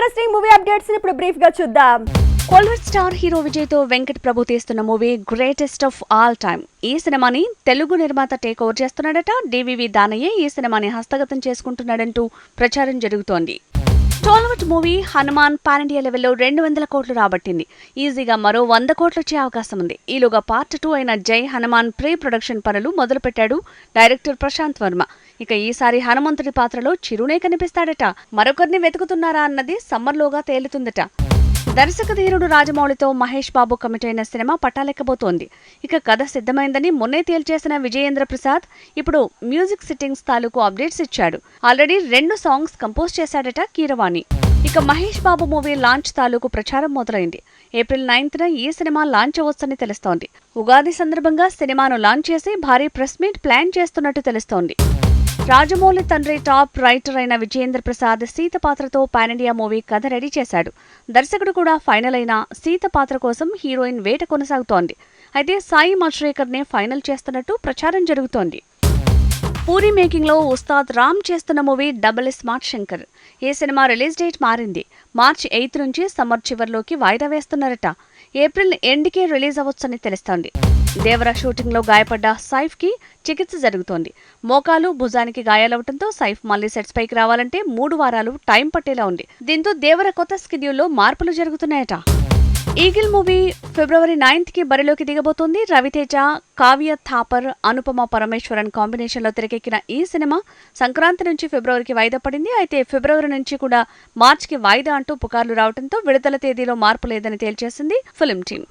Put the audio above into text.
Interesting movie updates ఇప్పుడు brief గా చూద్దాం. కోలీవుడ్ స్టార్ హీరో విజయ్ తో వెంకట్ ప్రభు తీస్తున్న movie greatest of all time. ఈ సినిమాని తెలుగు నిర్మాత టేక్ ఓవర్ చేస్తున్నాడట. డివివి దానయ్య ఈ సినిమాని హస్తగతం చేసుకుంటున్నాడంటూ ప్రచారం జరుగుతోంది. Tollywood movie Hanuman pan India లెవెల్లో 200 కోట్లు రాబట్టింది. ఈజీగా మరో 100 కోట్లు వచ్చే అవకాశం ఉంది. ఈలోగా పార్ట్ 2 అయిన జై హనుమాన్ ప్రీ ప్రొడక్షన్ పనులు మొదలుపెట్టాడు డైరెక్టర్ ప్రశాంత్ వర్మ. ఇక ఈసారి హనుమంతుడి పాత్రలో చిరునే కనిపిస్తాడట. మరొకరిని వెతుకుతున్నారా అన్నది సమ్మర్లోగా తేలుతుందట. దర్శక ధీరుడు రాజమౌళితో మహేష్ బాబు కమిట్ అయిన సినిమా పట్టాలెక్కబోతోంది. ఇక కథ సిద్ధమైందని మొన్నే తేల్చేసిన విజయేంద్ర ప్రసాద్ ఇప్పుడు మ్యూజిక్ సిట్టింగ్స్ తాలూకు అప్డేట్స్ ఇచ్చాడు. ఆల్రెడీ 2 సాంగ్స్ కంపోజ్ చేశాడట కీరవాణి. ఇక మహేష్ బాబు మూవీ లాంచ్ తాలూకు ప్రచారం మొదలైంది. ఏప్రిల్ 9న ఈ సినిమా లాంచ్ అవ్వొచ్చని తెలుస్తోంది. ఉగాది సందర్భంగా సినిమాను లాంచ్ చేసి భారీ ప్రెస్ మీట్ ప్లాన్ చేస్తున్నట్టు తెలుస్తోంది. రాజమౌళి తండ్రి టాప్ రైటర్ అయిన విజయేంద్ర ప్రసాద్ సీత పాత్రతో పాన్ ఇండియా మూవీ కథ రెడీ చేశాడు. దర్శకుడు కూడా ఫైనల్ అయిన సీత పాత్ర కోసం హీరోయిన్ వేట కొనసాగుతోంది. అయితే సాయి మల్శ్రేకర్ నే ఫైనల్ చేస్తున్నట్టు ప్రచారం జరుగుతోంది. పూరి మేకింగ్ లో ఉస్తాద్ రామ్ చేస్తున్న మూవీ డబుల్ స్మార్ట్ శంకర్. ఈ సినిమా రిలీజ్ డేట్ మారింది. మార్చి 8 నుంచి సమ్మర్ చివర్లోకి వాయిదా వేస్తున్నారట. ఏప్రిల్ ఎండ్కే రిలీజ్ అవ్వొచ్చని తెలుస్తోంది. దేవర షూటింగ్ లో గాయపడ్డ సైఫ్ కి చికిత్స జరుగుతోంది. మోకాలు భుజానికి గాయాలవడంతో సైఫ్ మళ్లీ సెట్స్ పైకి రావాలంటే 3 వారాలు టైం పట్టేలా ఉంది. దీంతో దేవర కొత్త స్కెడ్యూల్లో మార్పులు జరుగుతున్నాయట. ఈగిల్ మూవీ ఫిబ్రవరి 9కి బరిలోకి దిగబోతోంది. రవితేజ, కావ్య థాపర్, అనుపమ పరమేశ్వరన్ కాంబినేషన్లో తెరకెక్కిన ఈ సినిమా సంక్రాంతి నుంచి ఫిబ్రవరికి వాయిదా పడింది. అయితే ఫిబ్రవరి నుంచి కూడా మార్చికి వాయిదా అంటూ పుకార్లు రావడంతో విడుదల తేదీలో మార్పు లేదని తేల్చేసింది ఫిల్మ్ టీం.